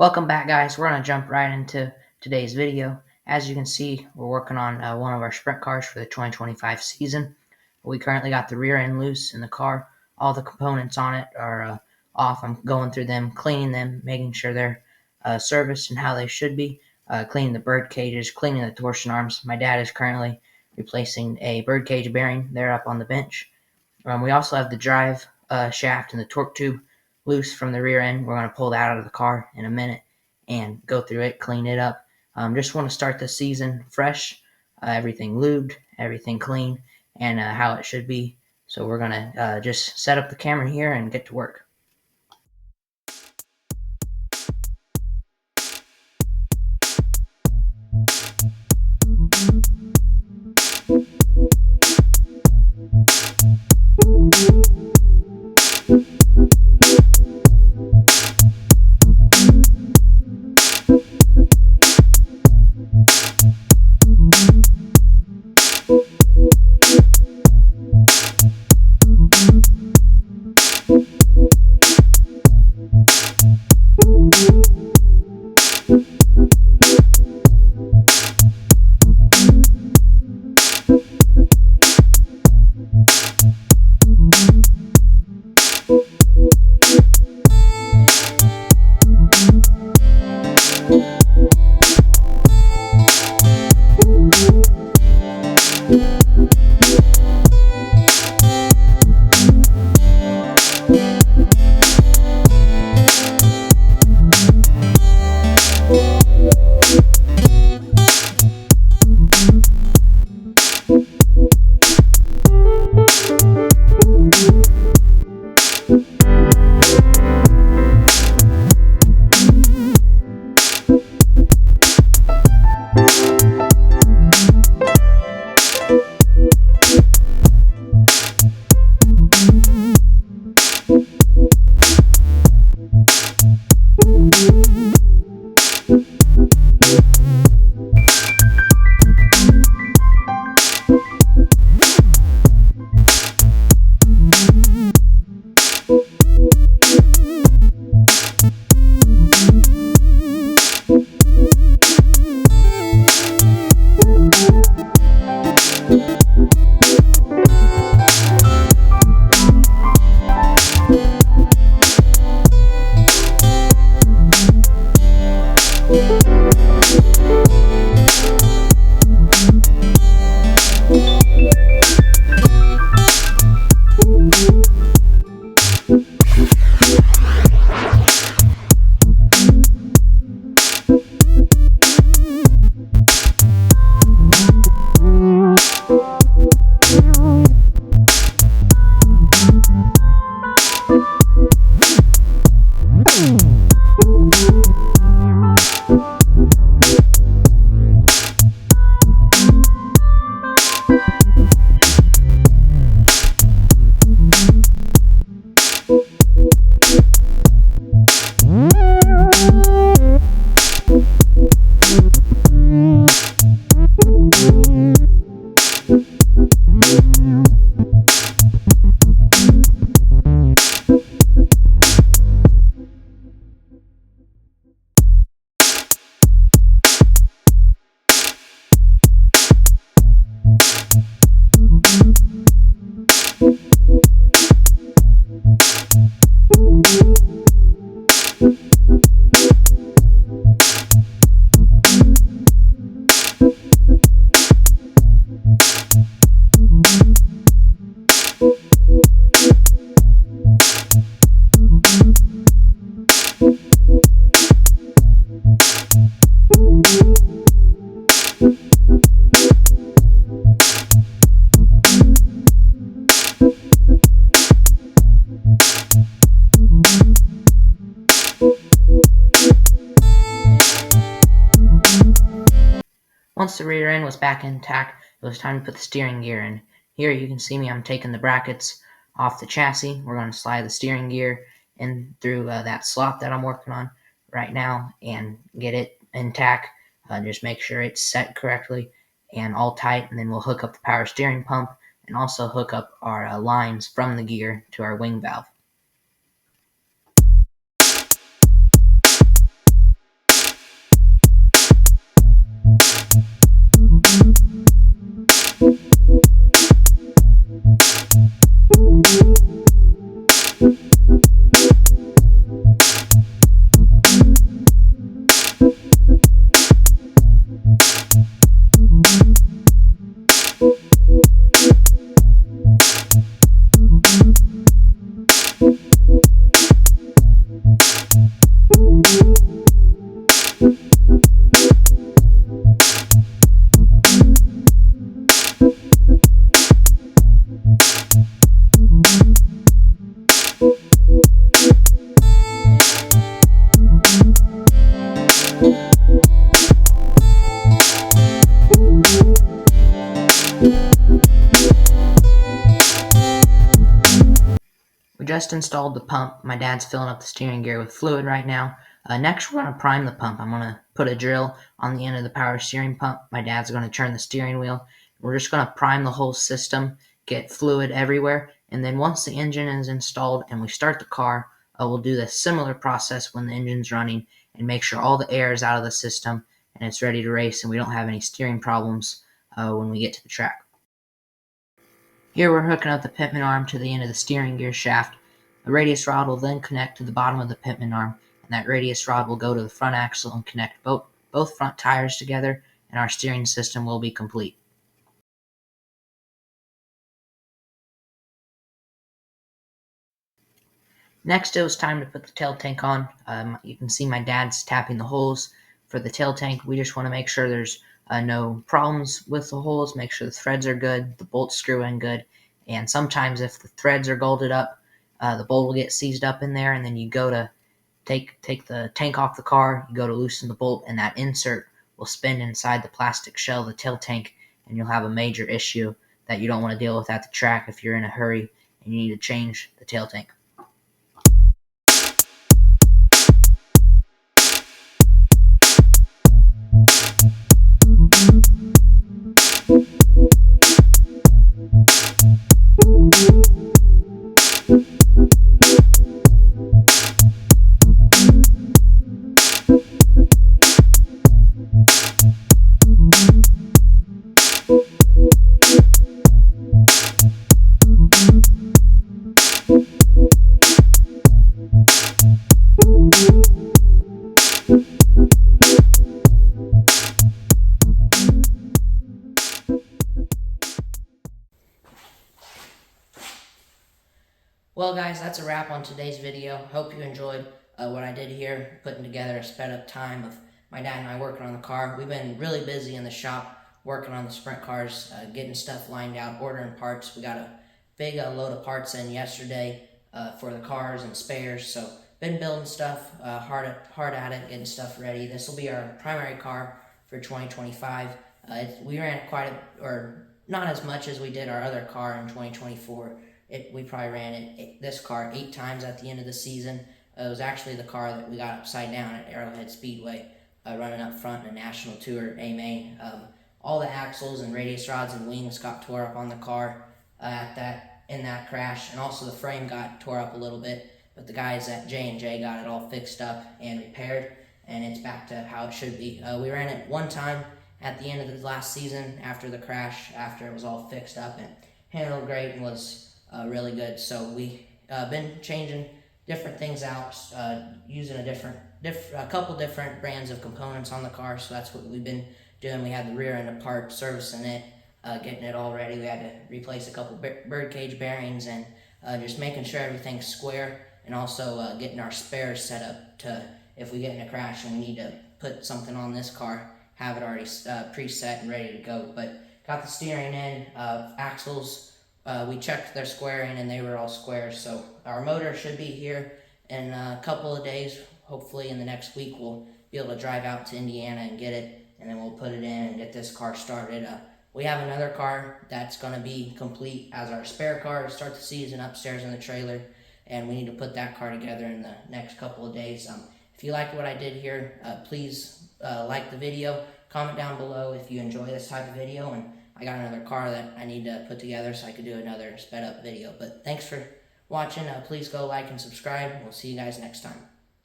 Welcome back, guys. We're going to jump right into today's video. As you can see, we're working on one of our sprint cars for the 2025 season. We currently got the rear end loose in the car. All the components on it are off. I'm going through them, cleaning them, making sure they're serviced and how they should be, cleaning the bird cages, cleaning the torsion arms. My dad is currently replacing a bird cage bearing. They're up on the bench. We also have the drive shaft and the torque tube loose from the rear end. We're going to pull that out of the car in a minute and go through it, clean it up. Just want to start the season fresh, everything lubed, everything clean, and how it should be. So we're going to just set up the camera here and get to work. Once the rear end was back intact, it was time to put the steering gear in. Here you can see me, I'm taking the brackets off the chassis. We're going to slide the steering gear in through that slot that I'm working on right now and get it intact. Just make sure it's set correctly and all tight, and then we'll hook up the power steering pump and also hook up our lines from the gear to our wing valve. We just installed the pump. My dad's filling up the steering gear with fluid right now. Next, we're going to prime the pump. I'm going to put a drill on the end of the power steering pump. My dad's going to turn the steering wheel. We're just going to prime the whole system, get fluid everywhere, and then once the engine is installed and we start the car, we'll do the similar process when the engine's running and make sure all the air is out of the system and it's ready to race and we don't have any steering problems when we get to the track. Here we're hooking up the pitman arm to the end of the steering gear shaft. The radius rod will then connect to the bottom of the pitman arm, and that radius rod will go to the front axle and connect both front tires together, and our steering system will be complete. Next, it was time to put the tail tank on. You can see my dad's tapping the holes for the tail tank. We just want to make sure there's no problems with the holes, make sure the threads are good, the bolts screw in good, and sometimes if the threads are bolted up, the bolt will get seized up in there, and then you go to take the tank off the car, you go to loosen the bolt, and that insert will spin inside the plastic shell of the tail tank, and you'll have a major issue that you don't want to deal with at the track if you're in a hurry and you need to change the tail tank. Well, guys, that's a wrap on today's video. Hope you enjoyed what I did here, putting together a sped up time of my dad and I working on the car. We've been really busy in the shop working on the sprint cars, getting stuff lined out, ordering parts. We got a big load of parts in yesterday for the cars and spares, so been building stuff, hard at it, getting stuff ready. This will be our primary car for 2025. We ran it or not as much as we did our other car in 2024. We probably ran this car 8 times at the end of the season. It was actually the car that we got upside down at Arrowhead Speedway, running up front in a national tour AMA. All the axles and radius rods and wings got tore up on the car in that crash, and also the frame got tore up a little bit. But the guys at J&J got it all fixed up and repaired, and it's back to how it should be. We ran it one time at the end of the last season after the crash, after it was all fixed up, and handled great and was really good. So we been changing different things out, using a couple different brands of components on the car. So that's what we've been doing. We had the rear end apart, servicing it, getting it all ready. We had to replace a couple birdcage bearings and just making sure everything's square, and also getting our spares set up to, if we get in a crash and we need to put something on this car, have it already preset and ready to go. But got the steering in, axles. We checked their squaring and they were all square. So our motor should be here in a couple of days. Hopefully in the next week we'll be able to drive out to Indiana and get it, and then we'll put it in and get this car started. We have another car that's going to be complete as our spare car to start the season upstairs in the trailer, and we need to put that car together in the next couple of days. If you like what I did here, please like the video, comment down below if you enjoy this type of video, and I got another car that I need to put together so I could do another sped up video. But thanks for watching. Please go like and subscribe. We'll see you guys next time.